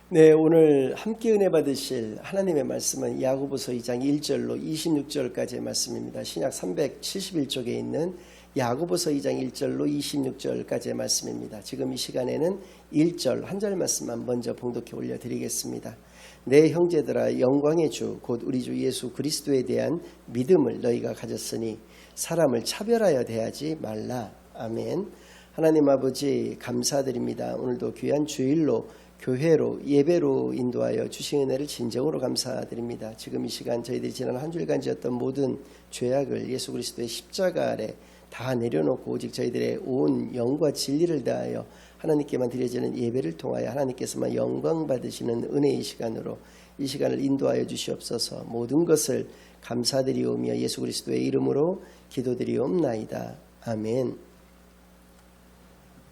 네, 오늘 함께 은혜 받으실 하나님의 말씀은 야고보서 2장 1절로 26절까지의 말씀입니다. 신약 371쪽에 있는 야고보서 2장 1절로 26절까지의 말씀입니다. 지금 이 시간에는 1절 한 절 말씀만 먼저 봉독해 올려드리겠습니다. 내 형제들아, 영광의 주 곧 우리 주 예수 그리스도에 대한 믿음을 너희가 가졌으니 사람을 차별하여 대하지 말라. 아멘. 하나님 아버지 감사드립니다. 오늘도 귀한 주일로 교회로 예배로 인도하여 주신 은혜를 진정으로 감사드립니다. 지금 이 시간 저희들이 지난 한 주일간 지었던 모든 죄악을 예수 그리스도의 십자가 아래 다 내려놓고 오직 저희들의 온 영과 진리를 다하여 하나님께만 드려지는 예배를 통하여 하나님께서만 영광 받으시는 은혜의 시간으로 이 시간을 인도하여 주시옵소서. 모든 것을 감사드리오며 예수 그리스도의 이름으로 기도드리옵나이다. 아멘.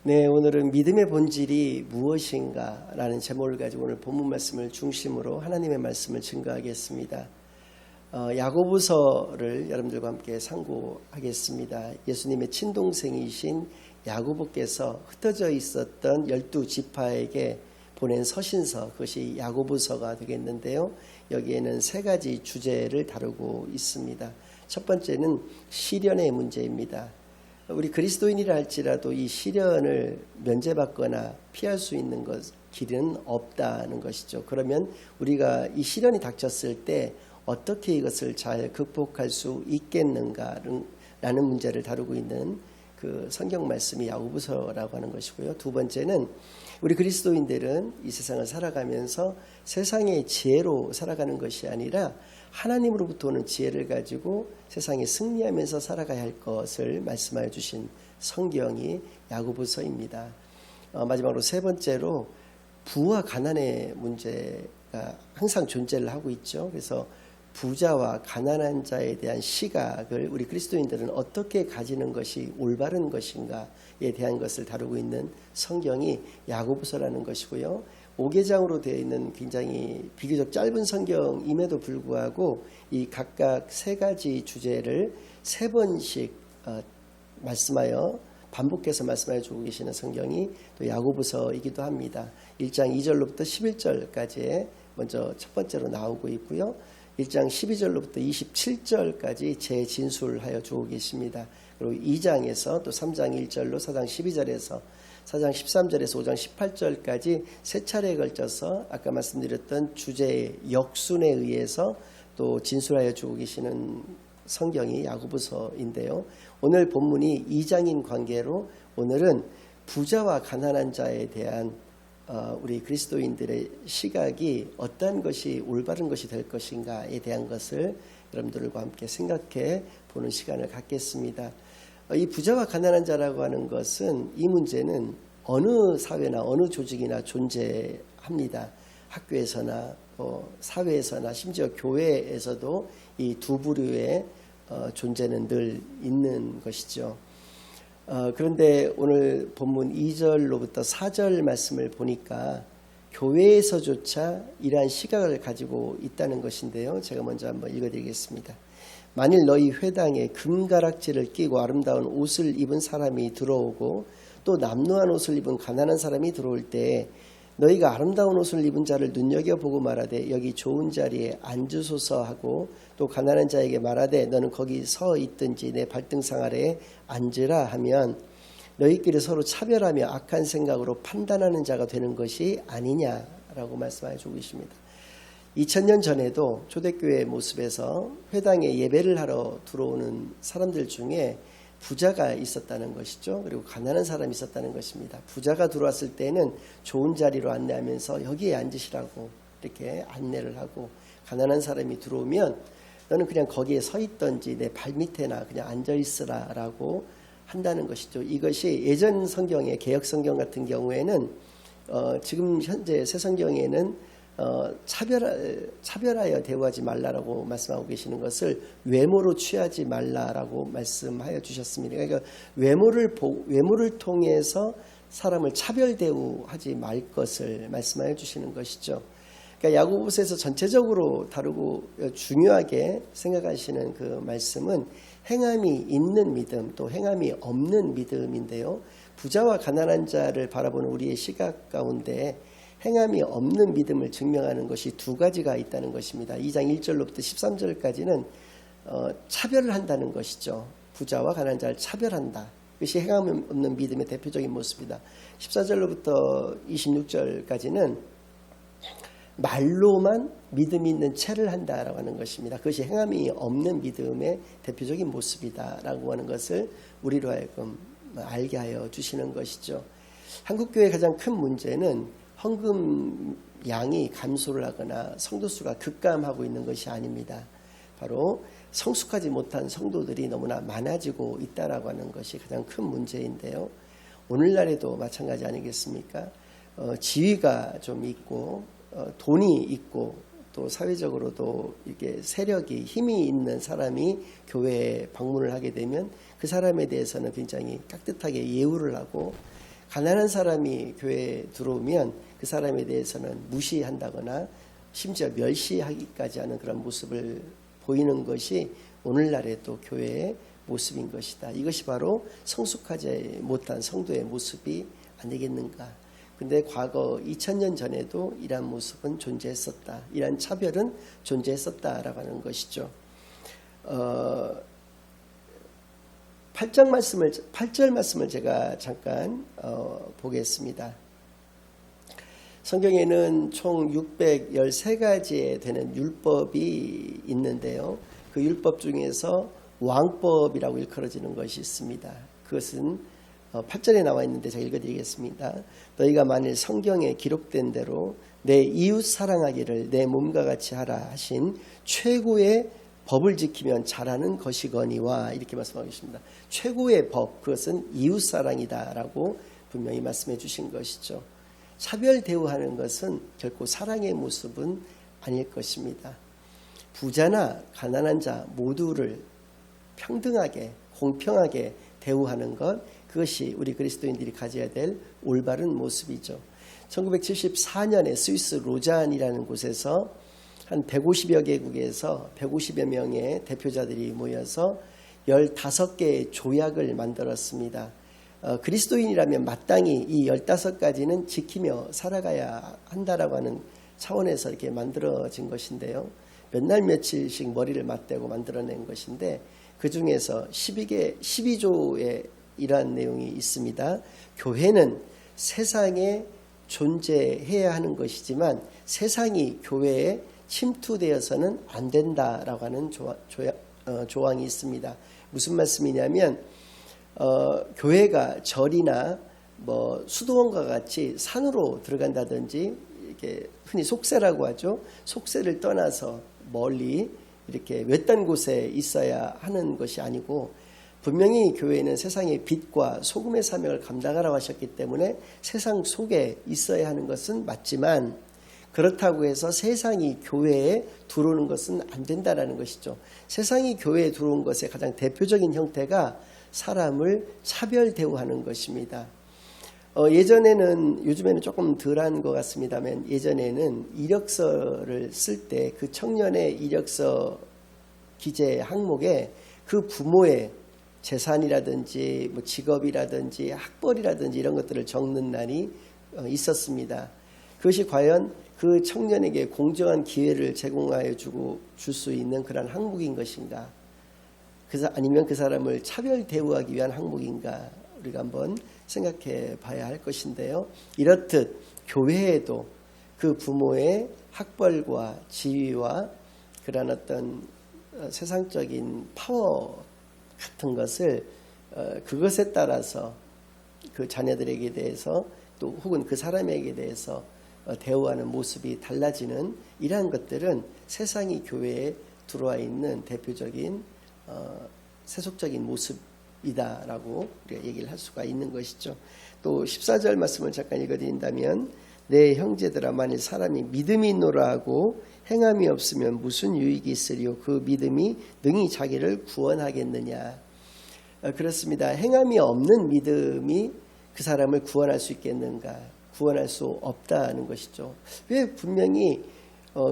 네, 오늘은 믿음의 본질이 무엇인가 라는 제목을 가지고 오늘 본문 말씀을 중심으로 하나님의 말씀을 증거하겠습니다. 야고보서를 여러분들과 함께 상고하겠습니다. 예수님의 친동생이신 야고보께서 흩어져 있었던 12지파에게 보낸 서신서, 그것이 야고보서가 되겠는데요. 여기에는 세 가지 주제를 다루고 있습니다. 첫 번째는 시련의 문제입니다. 우리 그리스도인이라 할지라도 이 시련을 면제받거나 피할 수 있는 길은 없다는 것이죠. 그러면 우리가 이 시련이 닥쳤을 때 어떻게 이것을 잘 극복할 수 있겠는가라는 문제를 다루고 있는 그 성경 말씀이 야고보서라고 하는 것이고요. 두 번째는 우리 그리스도인들은 이 세상을 살아가면서 세상의 지혜로 살아가는 것이 아니라 하나님으로부터 오는 지혜를 가지고 세상에 승리하면서 살아가야 할 것을 말씀하여 주신 성경이 야고보서입니다. 마지막으로 세 번째로 부와 가난의 문제가 항상 존재를 하고 있죠. 그래서 부자와 가난한 자에 대한 시각을 우리 그리스도인들은 어떻게 가지는 것이 올바른 것인가에 대한 것을 다루고 있는 성경이 야고보서라는 것이고요. 5개장으로 되어 있는 굉장히 비교적 짧은 성경임에도 불구하고 이 각각 세 가지 주제를 세 번씩 말씀하여 반복해서 말씀하여 주고 계시는 성경이 또 야고보서이기도 합니다. 1장 2절로부터 11절까지 먼저 첫 번째로 나오고 있고요. 1장 12절로부터 27절까지 재진술하여 주고 계십니다. 그리고 2장에서 또 3장 1절로 4장 12절에서 4장 13절에서 5장 18절까지 세 차례에 걸쳐서 아까 말씀드렸던 주제의 역순에 의해서 또 진술하여 주고 계시는 성경이 야고보서인데요. 오늘 본문이 2장인 관계로 오늘은 부자와 가난한 자에 대한 우리 그리스도인들의 시각이 어떤 것이 올바른 것이 될 것인가에 대한 것을 여러분들과 함께 생각해 보는 시간을 갖겠습니다. 이 부자와 가난한 자라고 하는 것은 이 문제는 어느 사회나 어느 조직이나 존재합니다. 학교에서나 사회에서나 심지어 교회에서도 이 두 부류의 존재는 늘 있는 것이죠. 그런데 오늘 본문 2절로부터 4절 말씀을 보니까 교회에서조차 이러한 시각을 가지고 있다는 것인데요. 제가 먼저 한번 읽어드리겠습니다. 만일 너희 회당에 금가락지를 끼고 아름다운 옷을 입은 사람이 들어오고 또 남루한 옷을 입은 가난한 사람이 들어올 때 너희가 아름다운 옷을 입은 자를 눈여겨보고 말하되 여기 좋은 자리에 앉으소서 하고 또 가난한 자에게 말하되 너는 거기 서 있든지 내 발등상 아래에 앉으라 하면 너희끼리 서로 차별하며 악한 생각으로 판단하는 자가 되는 것이 아니냐라고 말씀하여 주고 있습니다. 2000년 전에도 초대교회의 모습에서 회당에 예배를 하러 들어오는 사람들 중에 부자가 있었다는 것이죠. 그리고 가난한 사람이 있었다는 것입니다. 부자가 들어왔을 때는 좋은 자리로 안내하면서 여기에 앉으시라고 이렇게 안내를 하고, 가난한 사람이 들어오면 너는 그냥 거기에 서 있던지 내 발밑에나 그냥 앉아있으라 라고 한다는 것이죠. 이것이 예전 성경의 개역 성경 같은 경우에는 지금 현재 새 성경에는 차별하여 대우하지 말라라고 말씀하고 계시는 것을 외모로 취하지 말라라고 말씀하여 주셨습니다. 그러니까 외모를 통해서 사람을 차별 대우하지 말 것을 말씀하여 주시는 것이죠. 그러니까 야고보서에서 전체적으로 다루고 중요하게 생각하시는 그 말씀은 행함이 있는 믿음 또 행함이 없는 믿음인데요. 부자와 가난한 자를 바라보는 우리의 시각 가운데 행함이 없는 믿음을 증명하는 것이 두 가지가 있다는 것입니다. 2장 1절로부터 13절까지는 차별을 한다는 것이죠. 부자와 가난한 자를 차별한다. 그것이 행함이 없는 믿음의 대표적인 모습이다. 14절로부터 26절까지는 말로만 믿음이 있는 체를 한다라고 하는 것입니다. 그것이 행함이 없는 믿음의 대표적인 모습이다라고 하는 것을 우리로 하여금 알게 하여 주시는 것이죠. 한국교회의 가장 큰 문제는 헌금 양이 감소를 하거나 성도 수가 급감하고 있는 것이 아닙니다. 바로 성숙하지 못한 성도들이 너무나 많아지고 있다라고 하는 것이 가장 큰 문제인데요. 오늘날에도 마찬가지 아니겠습니까? 지위가 좀 있고 돈이 있고 또 사회적으로도 이렇게 세력이 힘이 있는 사람이 교회에 방문을 하게 되면 그 사람에 대해서는 굉장히 깍듯하게 예우를 하고, 가난한 사람이 교회에 들어오면 그 사람에 대해서는 무시한다거나 심지어 멸시하기까지 하는 그런 모습을 보이는 것이 오늘날의 또 교회의 모습인 것이다. 이것이 바로 성숙하지 못한 성도의 모습이 아니겠는가. 근데 과거 2000년 전에도 이러한 모습은 존재했었다. 이러한 차별은 존재했었다라고 하는 것이죠. 8절 말씀을 제가 잠깐 보겠습니다. 성경에는 총 613가지에 되는 율법이 있는데요. 그 율법 중에서 왕법이라고 일컬어지는 것이 있습니다. 그것은 8절에 나와 있는데 제가 읽어드리겠습니다. 너희가 만일 성경에 기록된 대로 내 이웃 사랑하기를 내 몸과 같이 하라 하신 최고의 법을 지키면 잘하는 것이거니와, 이렇게 말씀하고 있습니다. 최고의 법, 그것은 이웃 사랑이다라고 분명히 말씀해 주신 것이죠. 차별 대우하는 것은 결코 사랑의 모습은 아닐 것입니다. 부자나 가난한 자 모두를 평등하게 공평하게 대우하는 것, 그것이 우리 그리스도인들이 가져야 될 올바른 모습이죠. 1974년에 스위스 로잔이라는 곳에서 한 150여 개국에서 150여 명의 대표자들이 모여서 15개의 조약을 만들었습니다. 그리스도인이라면 마땅히 이 15가지는 지키며 살아가야 한다라고 하는 차원에서 이렇게 만들어진 것인데요. 몇 날 며칠씩 머리를 맞대고 만들어낸 것인데, 그 중에서 12조의 이러한 내용이 있습니다. 교회는 세상에 존재해야 하는 것이지만 세상이 교회에 침투되어서는 안 된다라고 하는 조항이 있습니다. 무슨 말씀이냐면 교회가 절이나 수도원과 같이 산으로 들어간다든지, 이렇게 흔히 속세라고 하죠. 속세를 떠나서 멀리 이렇게 외딴 곳에 있어야 하는 것이 아니고, 분명히 교회는 세상의 빛과 소금의 사명을 감당하라고 하셨기 때문에 세상 속에 있어야 하는 것은 맞지만, 그렇다고 해서 세상이 교회에 들어오는 것은 안 된다라는 것이죠. 세상이 교회에 들어온 것의 가장 대표적인 형태가 사람을 차별 대우하는 것입니다. 예전에는, 요즘에는 조금 덜한 것 같습니다만, 예전에는 이력서를 쓸 때 그 청년의 이력서 기재 항목에 그 부모의 재산이라든지 직업이라든지 학벌이라든지 이런 것들을 적는 날이 있었습니다. 그것이 과연 그 청년에게 공정한 기회를 제공하여 줄 수 있는 그런 항목인 것인가? 아니면 그 사람을 차별 대우하기 위한 항목인가? 우리가 한번 생각해 봐야 할 것인데요. 이렇듯 교회에도 그 부모의 학벌과 지위와 그런 어떤 세상적인 파워 같은 것을 그것에 따라서 그 자녀들에게 대해서 또 혹은 그 사람에게 대해서 대우하는 모습이 달라지는 이러한 것들은 세상이 교회에 들어와 있는 대표적인 세속적인 모습이다라고 우리가 얘기를 할 수가 있는 것이죠. 또 14절 말씀을 잠깐 읽어드린다면, 내 형제들아 만일 사람이 믿음이 있노라 하고 행함이 없으면 무슨 유익이 있으리요? 그 믿음이 능히 자기를 구원하겠느냐. 그렇습니다. 행함이 없는 믿음이 그 사람을 구원할 수 있겠는가? 구원할 수 없다는 것이죠. 왜 분명히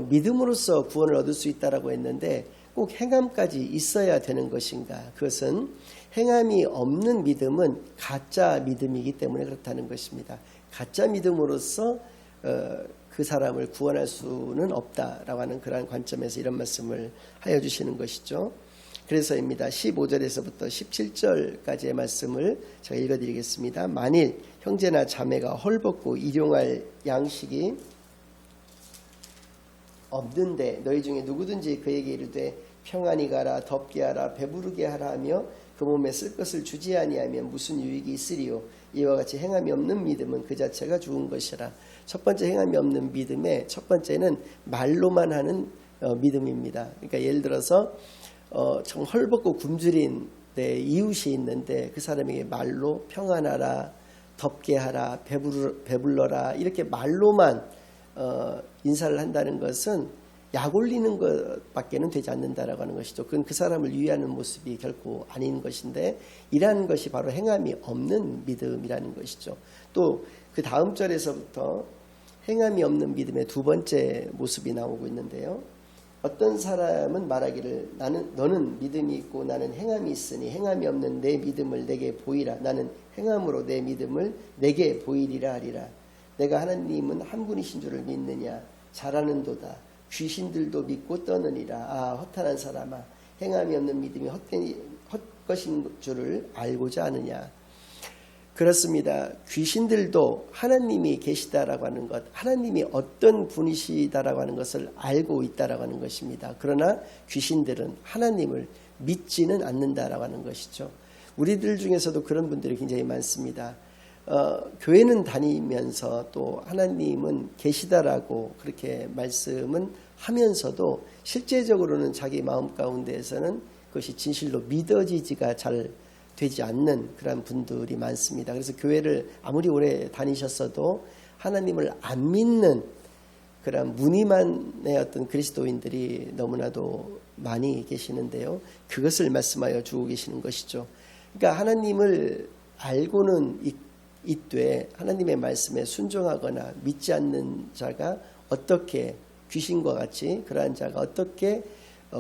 믿음으로써 구원을 얻을 수 있다라고 했는데 꼭 행함까지 있어야 되는 것인가? 그것은 행함이 없는 믿음은 가짜 믿음이기 때문에 그렇다는 것입니다. 가짜 믿음으로써 그 사람을 구원할 수는 없다라고 하는 그러한 관점에서 이런 말씀을 하여 주시는 것이죠. 그래서입니다. 15절에서부터 17절까지의 말씀을 제가 읽어드리겠습니다. 만일 형제나 자매가 헐벗고 일용할 양식이 없는데 너희 중에 누구든지 그에게 이르되 평안히 가라, 덥게 하라, 배부르게 하라 하며 그 몸에 쓸 것을 주지 아니하면 무슨 유익이 있으리요. 이와 같이 행함이 없는 믿음은 그 자체가 죽은 것이라. 첫 번째 행함이 없는 믿음의 첫 번째는 말로만 하는 믿음입니다. 그러니까 예를 들어서 좀 헐벗고 굶주린 내 이웃이 있는데 그 사람에게 말로 평안하라, 덥게 하라, 배불러라 이렇게 말로만 인사를 한다는 것은 약 올리는 것밖에는 되지 않는다라고 하는 것이죠. 그건 그 사람을 위하는 모습이 결코 아닌 것인데 이러한 것이 바로 행함이 없는 믿음이라는 것이죠. 또 그 다음 절에서부터 행함이 없는 믿음의 두 번째 모습이 나오고 있는데요. 어떤 사람은 말하기를 너는 믿음이 있고 나는 행함이 있으니 행함이 없는 내 믿음을 내게 보이라. 나는 행함으로 내 믿음을 내게 보이리라 하리라. 내가 하나님은 한 분이신 줄을 믿느냐. 잘하는도다. 귀신들도 믿고 떠느니라. 아 허탄한 사람아, 행함이 없는 믿음이 헛것인 줄을 알고자 하느냐. 그렇습니다. 귀신들도 하나님이 계시다라고 하는 것, 하나님이 어떤 분이시다라고 하는 것을 알고 있다라고 하는 것입니다. 그러나 귀신들은 하나님을 믿지는 않는다라고 하는 것이죠. 우리들 중에서도 그런 분들이 굉장히 많습니다. 교회는 다니면서 또 하나님은 계시다라고 그렇게 말씀은 하면서도 실제적으로는 자기 마음 가운데에서는 그것이 진실로 믿어지지가 잘 되지 않는 그런 분들이 많습니다. 그래서 교회를 아무리 오래 다니셨어도 하나님을 안 믿는 그런 무늬만의 어떤 그리스도인들이 너무나도 많이 계시는데요. 그것을 말씀하여 주고 계시는 것이죠. 그러니까 하나님을 알고는 있되 하나님의 말씀에 순종하거나 믿지 않는 자가 어떻게 귀신과 같이 그러한 자가 어떻게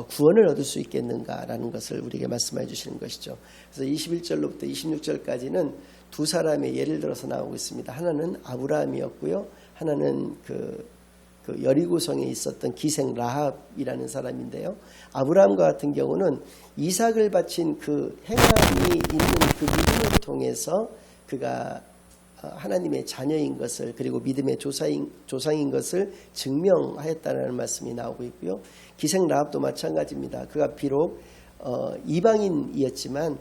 구원을 얻을 수 있겠는가라는 것을 우리에게 말씀해 주시는 것이죠. 그래서 21절로부터 26절까지는 두 사람의 예를 들어서 나오고 있습니다. 하나는 아브라함이었고요. 하나는 그 여리고성에 있었던 기생 라합이라는 사람인데요. 아브라함과 같은 경우는 이삭을 바친 그 행함이 있는 그 믿음을 통해서 그가 하나님의 자녀인 것을 그리고 믿음의 조상인 것을 증명하였다는 말씀이 나오고 있고요. 기생 라합도 마찬가지입니다. 그가 비록 이방인이었지만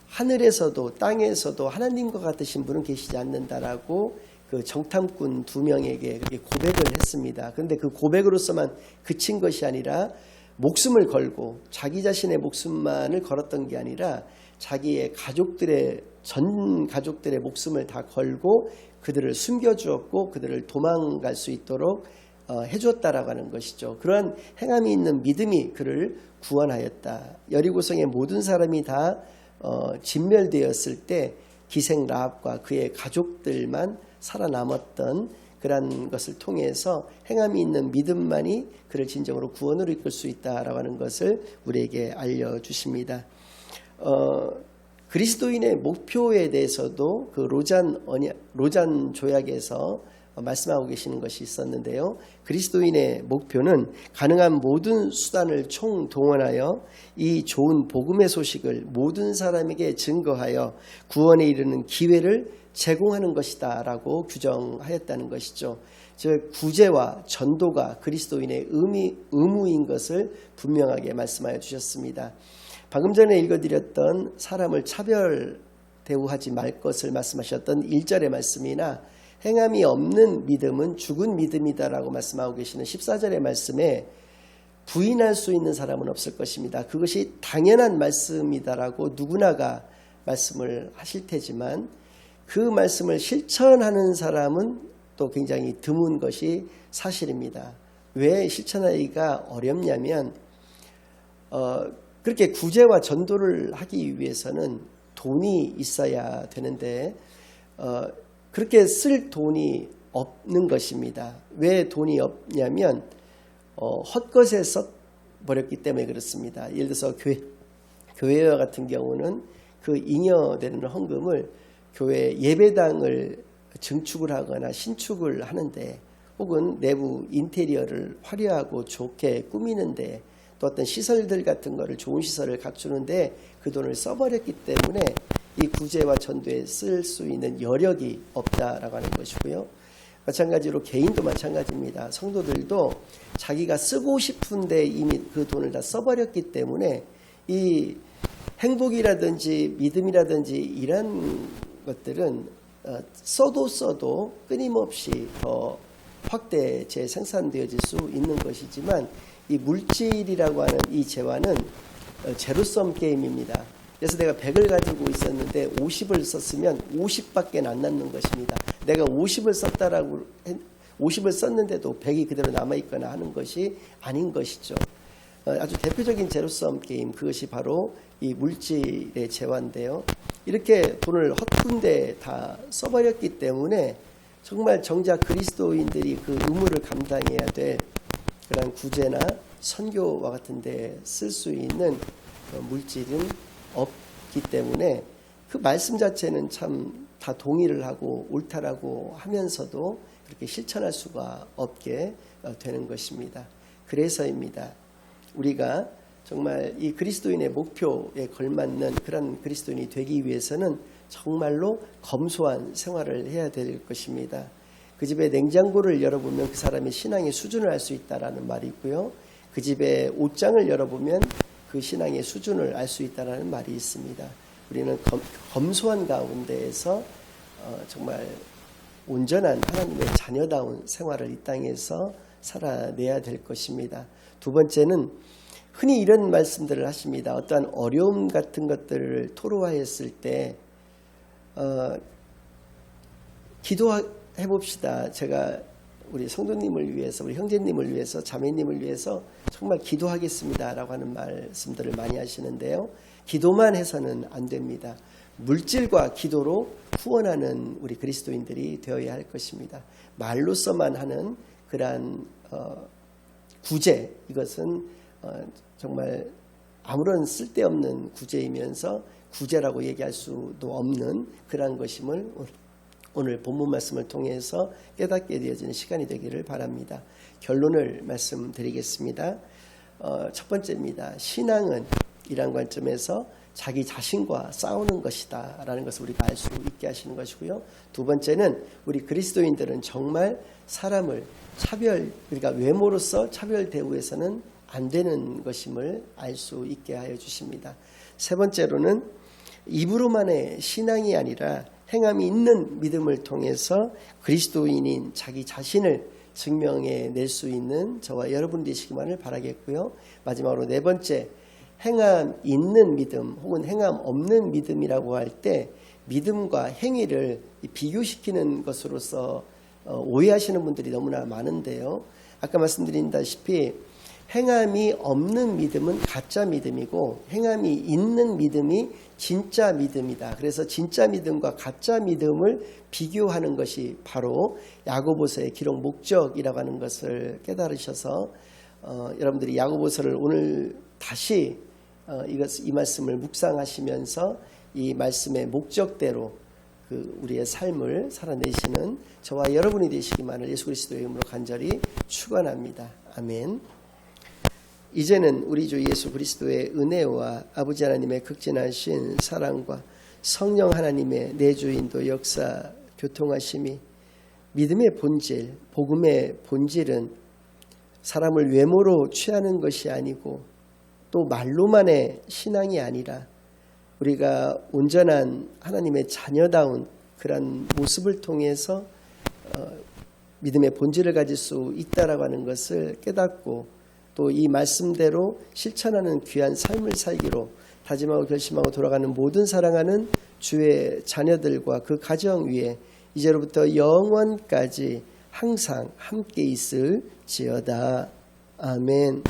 하늘에서도 땅에서도 하나님과 같으신 분은 계시지 않는다라고 그 정탐꾼 두 명에게 그렇게 고백을 했습니다. 그런데 그 고백으로서만 그친 것이 아니라 목숨을 걸고 자기 자신의 목숨만을 걸었던 게 아니라 자기의 전 가족들의 목숨을 다 걸고 그들을 숨겨주었고 그들을 도망갈 수 있도록 해주었다라고 하는 것이죠. 그러한 행함이 있는 믿음이 그를 구원하였다. 여리고성의 모든 사람이 다 진멸되었을 때 기생 라합과 그의 가족들만 살아남았던 그러한 것을 통해서 행함이 있는 믿음만이 그를 진정으로 구원으로 이끌 수 있다라고 하는 것을 우리에게 알려주십니다. 그리스도인의 목표에 대해서도 그 로잔 조약에서 말씀하고 계시는 것이 있었는데요. 그리스도인의 목표는 가능한 모든 수단을 총동원하여 이 좋은 복음의 소식을 모든 사람에게 증거하여 구원에 이르는 기회를 제공하는 것이다 라고 규정하였다는 것이죠. 즉 구제와 전도가 그리스도인의 의무인 것을 분명하게 말씀하여 주셨습니다. 방금 전에 읽어드렸던 사람을 차별 대우하지 말 것을 말씀하셨던 1절의 말씀이나 행함이 없는 믿음은 죽은 믿음이다라고 말씀하고 계시는 14절의 말씀에 부인할 수 있는 사람은 없을 것입니다. 그것이 당연한 말씀이다라고 누구나가 말씀을 하실 테지만 그 말씀을 실천하는 사람은 또 굉장히 드문 것이 사실입니다. 왜 실천하기가 어렵냐면 그렇게 구제와 전도를 하기 위해서는 돈이 있어야 되는데 그렇게 쓸 돈이 없는 것입니다. 왜 돈이 없냐면 헛것에 써버렸기 때문에 그렇습니다. 예를 들어서 교회와 같은 경우는 그 잉여되는 헌금을 교회 예배당을 증축을 하거나 신축을 하는데 혹은 내부 인테리어를 화려하고 좋게 꾸미는데 또 어떤 시설들 같은 거를 좋은 시설을 갖추는데 그 돈을 써버렸기 때문에 이 구제와 전도에 쓸 수 있는 여력이 없다라고 하는 것이고요. 마찬가지로 개인도 마찬가지입니다. 성도들도 자기가 쓰고 싶은데 이미 그 돈을 다 써버렸기 때문에 이 행복이라든지 믿음이라든지 이런 것들은 써도 끊임없이 더 확대 재생산되어질 수 있는 것이지만 이 물질이라고 하는 이 재화는 제로섬 게임입니다. 그래서 내가 100을 가지고 있었는데 50을 썼으면 50밖에 안 남는 것입니다. 내가 50을 썼는데도 100이 그대로 남아있거나 하는 것이 아닌 것이죠. 아주 대표적인 제로섬 게임, 그것이 바로 이 물질의 재화인데요. 이렇게 돈을 헛군데 다 써버렸기 때문에 정말 정작 그리스도인들이 그 의무를 감당해야 될 그런 구제나 선교와 같은 데 쓸 수 있는 물질은 없기 때문에 그 말씀 자체는 참 다 동의를 하고 옳다라고 하면서도 그렇게 실천할 수가 없게 되는 것입니다. 그래서입니다. 우리가 정말 이 그리스도인의 목표에 걸맞는 그런 그리스도인이 되기 위해서는 정말로 검소한 생활을 해야 될 것입니다. 그 집에 냉장고를 열어보면 그 사람의 신앙의 수준을 알 수 있다라는 말이 있고요. 그 집에 옷장을 열어보면 그 신앙의 수준을 알 수 있다라는 말이 있습니다. 우리는 검소한 가운데에서 정말 온전한 하나님의 자녀다운 생활을 이 땅에서 살아내야 될 것입니다. 두 번째는 흔히 이런 말씀들을 하십니다. 어떠한 어려움 같은 것들을 토로하였을 때 기도해 봅시다. 제가 우리 성도님을 위해서, 우리 형제님을 위해서, 자매님을 위해서 정말 기도하겠습니다 라고 하는 말씀들을 많이 하시는데요. 기도만 해서는 안 됩니다. 물질과 기도로 후원하는 우리 그리스도인들이 되어야 할 것입니다. 말로서만 하는 그러한 구제, 이것은 정말 아무런 쓸데없는 구제이면서 구제라고 얘기할 수도 없는 그러한 것임을 오늘 본문 말씀을 통해서 깨닫게 되어지는 시간이 되기를 바랍니다. 결론을 말씀드리겠습니다. 첫 번째입니다. 신앙은 이러한 관점에서 자기 자신과 싸우는 것이다 라는 것을 우리가 알 수 있게 하시는 것이고요. 두 번째는 우리 그리스도인들은 정말 사람을 그러니까 외모로서 차별 대우해서는 안 되는 것임을 알 수 있게 하여 주십니다. 세 번째로는 입으로만의 신앙이 아니라 행함이 있는 믿음을 통해서 그리스도인인 자기 자신을 증명해 낼 수 있는 저와 여러분 되시기만을 바라겠고요. 마지막으로 네 번째, 행함 있는 믿음 혹은 행함 없는 믿음이라고 할 때 믿음과 행위를 비교시키는 것으로서 오해하시는 분들이 너무나 많은데요. 아까 말씀드린다시피 행함이 없는 믿음은 가짜 믿음이고 행함이 있는 믿음이 진짜 믿음이다. 그래서 진짜 믿음과 가짜 믿음을 비교하는 것이 바로 야고보서의 기록 목적이라고 하는 것을 깨달으셔서 여러분들이 야고보서를 오늘 다시 이 말씀을 묵상하시면서 이 말씀의 목적대로 우리의 삶을 살아내시는 저와 여러분이 되시기만을 예수 그리스도의 이름으로 간절히 축원합니다. 아멘. 이제는 우리 주 예수 그리스도의 은혜와 아버지 하나님의 극진하신 사랑과 성령 하나님의 내주인도 역사 교통하심이 믿음의 본질, 복음의 본질은 사람을 외모로 취하는 것이 아니고 또 말로만의 신앙이 아니라 우리가 온전한 하나님의 자녀다운 그런 모습을 통해서 믿음의 본질을 가질 수 있다라고 하는 것을 깨닫고 또 이 말씀대로 실천하는 귀한 삶을 살기로 다짐하고 결심하고 돌아가는 모든 사랑하는 주의 자녀들과 그 가정 위에 이제로부터 영원까지 항상 함께 있을지어다. 아멘.